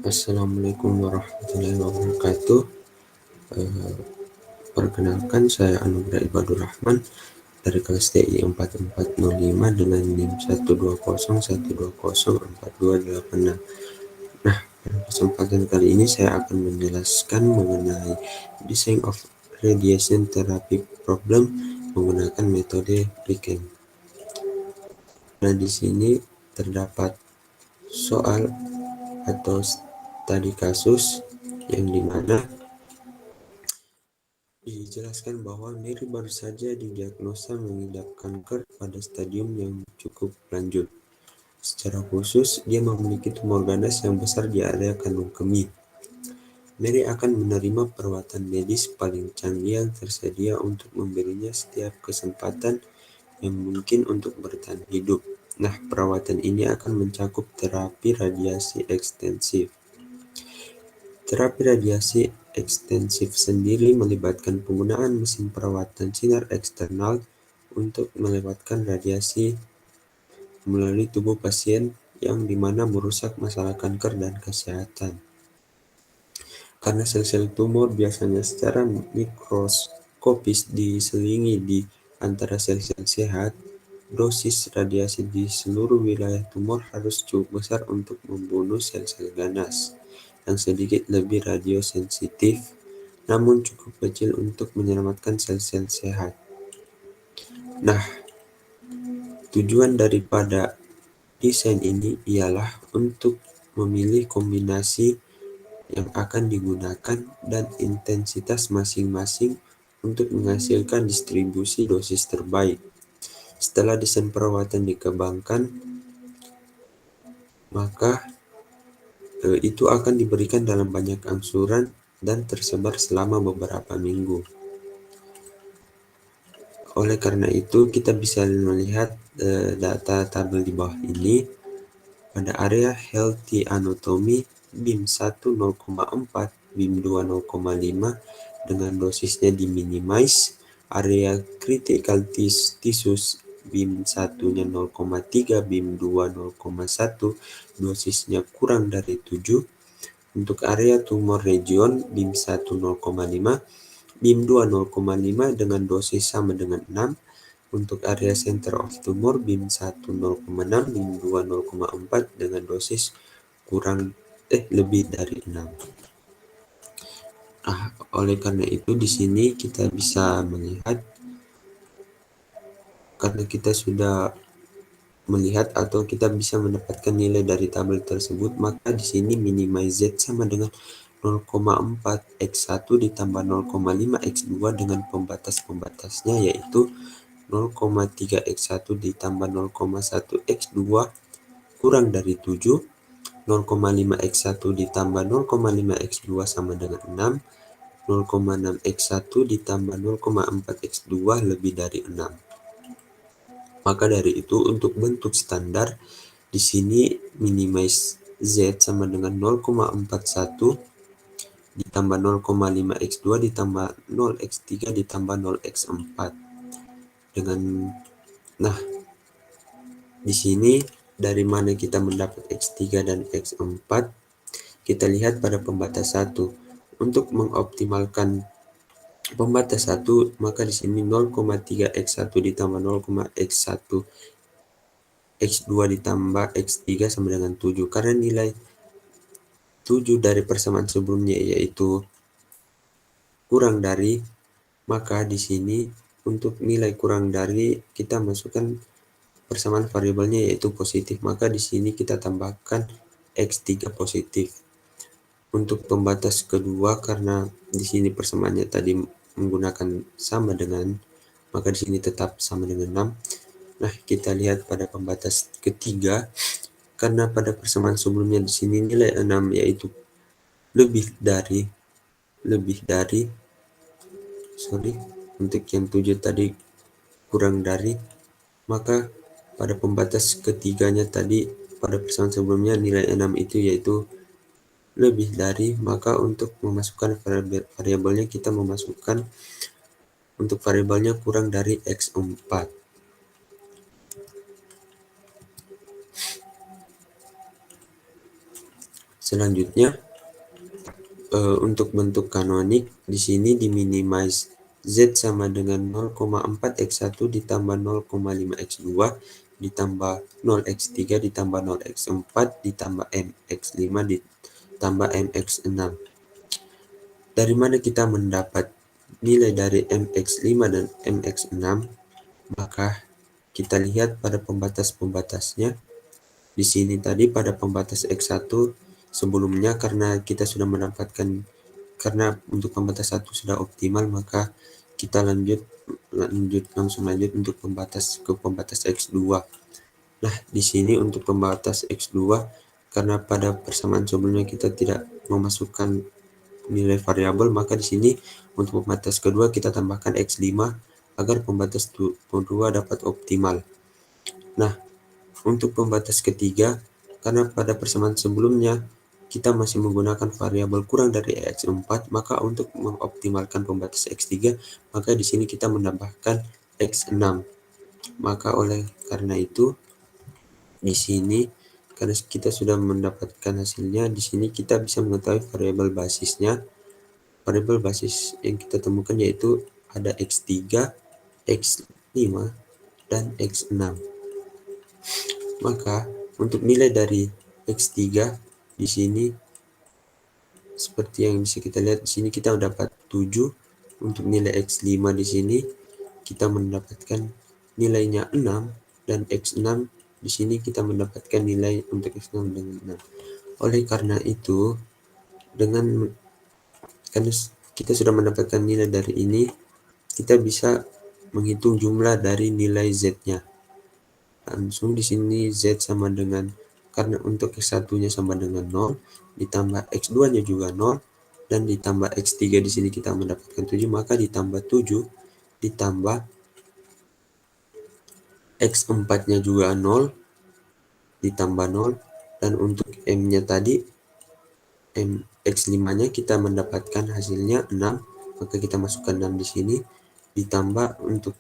Assalamualaikum warahmatullahi wabarakatuh. Eh, Perkenalkan, saya Anugrah Ibadur Rahman dari kelas TI 4405 dengan NIM 120120428. Nah, pada kesempatan kali ini saya akan menjelaskan mengenai design of radiation therapy problem menggunakan metode Riken. Nah, di sini terdapat soal atau studi kasus yang dimana dijelaskan bahwa Mary baru saja didiagnosa mengidap kanker pada stadium yang cukup lanjut. Secara khusus, dia memiliki tumor ganas yang besar di area kandung kemih. Mary akan menerima perawatan medis paling canggih yang tersedia untuk memberinya setiap kesempatan yang mungkin untuk bertahan hidup. Nah, perawatan ini akan mencakup terapi radiasi ekstensif. Terapi radiasi ekstensif sendiri melibatkan penggunaan mesin perawatan sinar eksternal untuk melewatkan radiasi melalui tubuh pasien yang dimana merusak masalah kanker dan kesehatan. Karena sel-sel tumor biasanya secara mikroskopis diselingi di antara sel-sel sehat, dosis radiasi di seluruh wilayah tumor harus cukup besar untuk membunuh sel-sel ganas yang sedikit lebih radiosensitif, namun cukup kecil untuk menyelamatkan sel-sel sehat. Nah, tujuan daripada desain ini ialah untuk memilih kombinasi yang akan digunakan dan intensitas masing-masing untuk menghasilkan distribusi dosis terbaik. Setelah desain perawatan dikembangkan, maka itu akan diberikan dalam banyak angsuran dan tersebar selama beberapa minggu. Oleh karena itu, kita bisa melihat data tabel di bawah ini. Pada area healthy anatomy, BIM 1 0,4, BIM 2 0,5 dengan dosisnya diminimize. Area critical tissues BIM 1-nya 0,3, BIM 2 0,1, dosisnya kurang dari 7. Untuk area tumor region BIM 1 0,5, BIM 2 0,5 dengan dosis sama dengan 6. Untuk area center of tumor BIM 1 0,6, BIM 2 0,4 dengan dosis lebih dari 6. Oleh karena itu di sini kita bisa melihat, karena kita sudah melihat atau kita bisa mendapatkan nilai dari tabel tersebut, maka di sini minimize Z sama dengan 0,4 X1 ditambah 0,5 X2 dengan pembatas-pembatasnya yaitu 0,3 X1 ditambah 0,1 X2 kurang dari 7, 0,5 X1 ditambah 0,5 X2 sama dengan 6, 0,6 X1 ditambah 0,4 X2 lebih dari 6. Maka dari itu untuk bentuk standar di sini minimize Z sama dengan 0,41 ditambah 0,5 X2 ditambah 0 X3 ditambah 0 X4 dengan. Nah, di sini dari mana kita mendapat X3 dan X4? Kita lihat pada pembatas 1. Untuk mengoptimalkan pembatas 1, maka di sini 0,3 X1 ditambah 0,1 X2 ditambah X3 sama dengan 7. Karena nilai 7 dari persamaan sebelumnya yaitu kurang dari, maka di sini untuk nilai kurang dari kita masukkan persamaan variabelnya yaitu positif, maka di sini kita tambahkan X3 positif. Untuk pembatas kedua, karena di sini persamaannya tadi menggunakan sama dengan, maka di sini tetap sama dengan 6. Nah, kita lihat pada pembatas ketiga, karena pada persamaan sebelumnya di sini nilai 6 yaitu lebih dari untuk yang 7 tadi kurang dari, maka pada pembatas ketiganya tadi pada persamaan sebelumnya nilai 6 itu yaitu lebih dari, maka untuk memasukkan variabelnya kita memasukkan untuk variabelnya kurang dari X4. Selanjutnya, untuk bentuk kanonik di sini diminimize Z sama dengan 0,4x1 ditambah 0,5x2 ditambah 0x3 ditambah 0x4 ditambah mx5 ditambah mx6. Dari mana kita mendapat nilai dari mx5 dan mx6? Maka kita lihat pada pembatas-pembatasnya. Di sini tadi pada pembatas x1 sebelumnya karena kita sudah mendapatkan, karena untuk pembatas 1 sudah optimal, maka kita langsung lanjut untuk pembatas ke pembatas x2. Nah, di sini untuk pembatas x2 karena pada persamaan sebelumnya kita tidak memasukkan nilai variabel, maka di sini untuk pembatas kedua kita tambahkan x5 agar pembatas kedua dapat optimal. Nah, untuk pembatas ketiga, karena pada persamaan sebelumnya kita masih menggunakan variabel kurang dari x4, maka untuk mengoptimalkan pembatas x3, maka di sini kita menambahkan x6. Maka oleh karena itu, di sini karena kita sudah mendapatkan hasilnya, di sini kita bisa mengetahui variabel basisnya. Variabel basis yang kita temukan yaitu ada x3, x5, dan x6. Maka untuk nilai dari x3 di sini seperti yang bisa kita lihat di sini kita dapat 7. Untuk nilai x5 di sini kita mendapatkan nilainya 6 dan x6 di sini kita mendapatkan nilai untuk x6 dengan 6. Oleh karena itu, karena kita sudah mendapatkan nilai dari ini, kita bisa menghitung jumlah dari nilai z-nya. Langsung di sini z sama dengan, karena untuk x1-nya sama dengan 0, ditambah x2-nya juga 0, dan ditambah x3 di sini kita mendapatkan 7, maka ditambah 7 ditambah x4-nya juga 0, ditambah 0, dan untuk m-nya tadi, x5-nya kita mendapatkan hasilnya 6, maka kita masukkan 6 di sini, ditambah untuk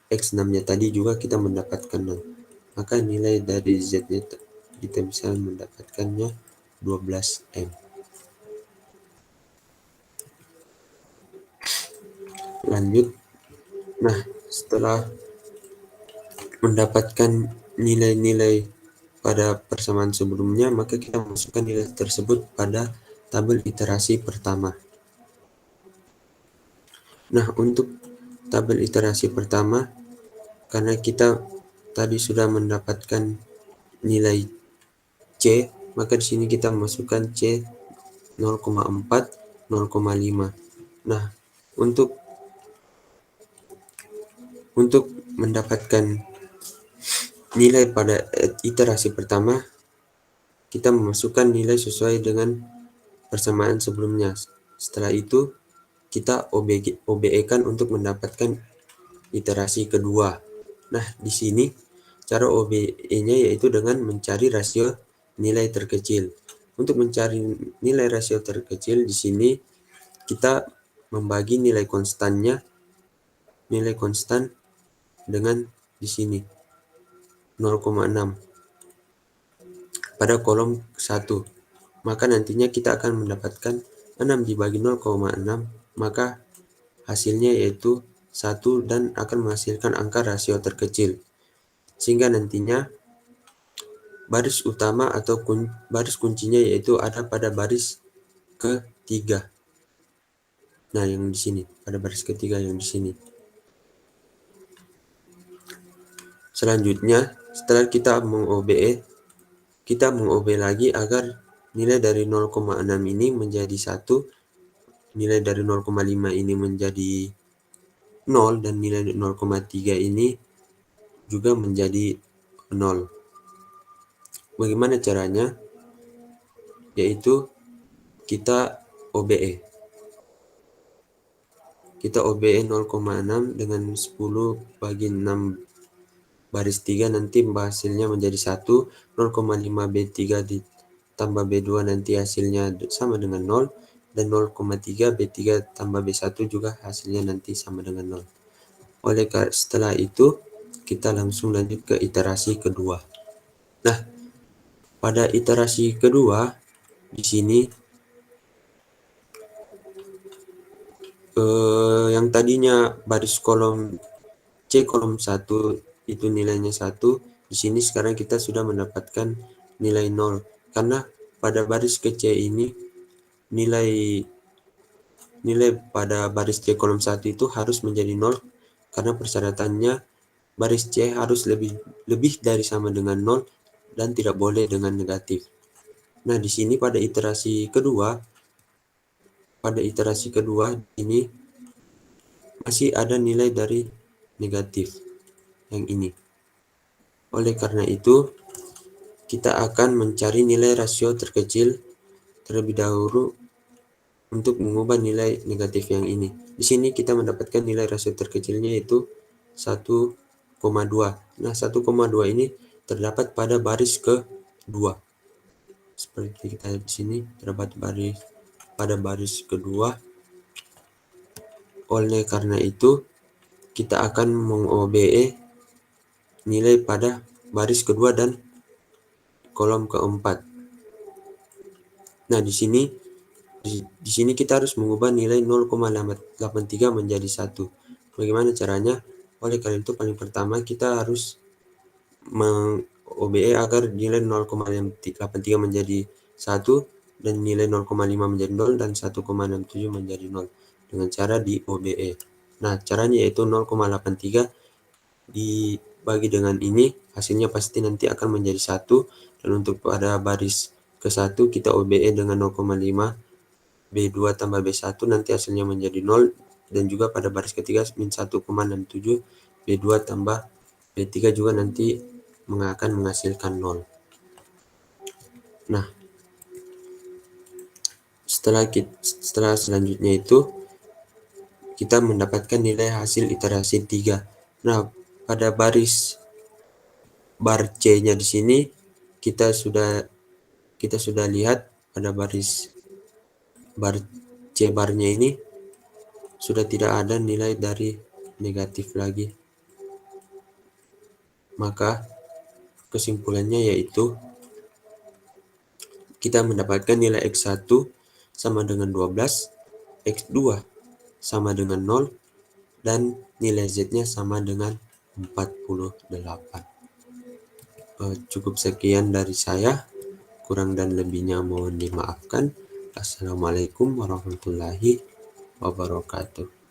x6-nya tadi juga kita mendapatkan 6. Maka nilai dari z-nya kita bisa mendapatkannya 12M. Lanjut. Nah, setelah mendapatkan nilai-nilai pada persamaan sebelumnya, maka kita masukkan nilai tersebut pada tabel iterasi pertama. Nah, untuk tabel iterasi pertama, karena kita tadi sudah mendapatkan nilai C, maka di sini kita masukkan C 0,4, 0,5. Nah, untuk mendapatkan nilai pada iterasi pertama, kita memasukkan nilai sesuai dengan persamaan sebelumnya. Setelah itu, kita OBE-kan untuk mendapatkan iterasi kedua. Nah, di sini cara OBE-nya yaitu dengan mencari rasio nilai terkecil. Untuk mencari nilai rasio terkecil di sini kita membagi nilai konstan dengan di sini 0,6 pada kolom 1. Maka nantinya kita akan mendapatkan 6 dibagi 0,6, maka hasilnya yaitu 1 dan akan menghasilkan angka rasio terkecil. Sehingga nantinya baris utama atau baris kuncinya yaitu ada pada baris ketiga. Nah, yang di sini, pada baris ketiga yang di sini. Selanjutnya, setelah kita meng-OBE, kita meng-OBE lagi agar nilai dari 0,6 ini menjadi 1, nilai dari 0,5 ini menjadi 0, dan nilai 0,3 ini juga menjadi 0. Bagaimana caranya? Yaitu kita OBE. Kita OBE 0,6 dengan 10 bagi 6 baris 3, nanti hasilnya menjadi 1, 0,5 B3 ditambah B2 nanti hasilnya sama dengan 0, dan 0,3 B3 tambah B1 juga hasilnya nanti sama dengan 0. Setelah itu, kita langsung lanjut ke iterasi kedua. Nah, pada iterasi kedua, di sini yang tadinya baris kolom C kolom 1 itu nilainya 1, di sini sekarang kita sudah mendapatkan nilai 0. Karena pada baris ke C ini nilai pada baris C kolom 1 itu harus menjadi 0 karena persyaratannya baris C harus lebih dari sama dengan 0 dan tidak boleh dengan negatif. Nah, di sini pada iterasi kedua ini masih ada nilai dari negatif yang ini. Oleh karena itu, kita akan mencari nilai rasio terkecil terlebih dahulu untuk mengubah nilai negatif yang ini. Di sini kita mendapatkan nilai rasio terkecilnya yaitu 1,2. Nah, 1,2 ini terdapat pada baris kedua. Seperti kita lihat di sini terdapat pada baris kedua. Oleh karena itu, kita akan meng-OBE nilai pada baris kedua dan kolom keempat. Nah, di sini kita harus mengubah nilai 0,83 menjadi 1. Bagaimana caranya? Oleh karena itu, paling pertama kita harus meng-OBE agar nilai 0,83 menjadi 1 dan nilai 0,5 menjadi 0 dan 1,67 menjadi 0 dengan cara di OBE. Nah, caranya yaitu 0,83 dibagi dengan ini, hasilnya pasti nanti akan menjadi 1, dan untuk pada baris ke-1 kita OBE dengan 0,5, B2 tambah B1 nanti hasilnya menjadi 0, dan juga pada baris ketiga min 1,67, B2 tambah B3 juga nanti akan menghasilkan 0. Nah, setelah selanjutnya itu kita mendapatkan nilai hasil iterasi 3. Nah, pada bar C-nya di sini kita sudah lihat pada bar C barnya ini sudah tidak ada nilai dari negatif lagi. Maka kesimpulannya yaitu kita mendapatkan nilai X1 sama dengan 12, X2 sama dengan 0, dan nilai Z-nya sama dengan 48. Cukup sekian dari saya, kurang dan lebihnya mohon dimaafkan. Assalamualaikum warahmatullahi wabarakatuh.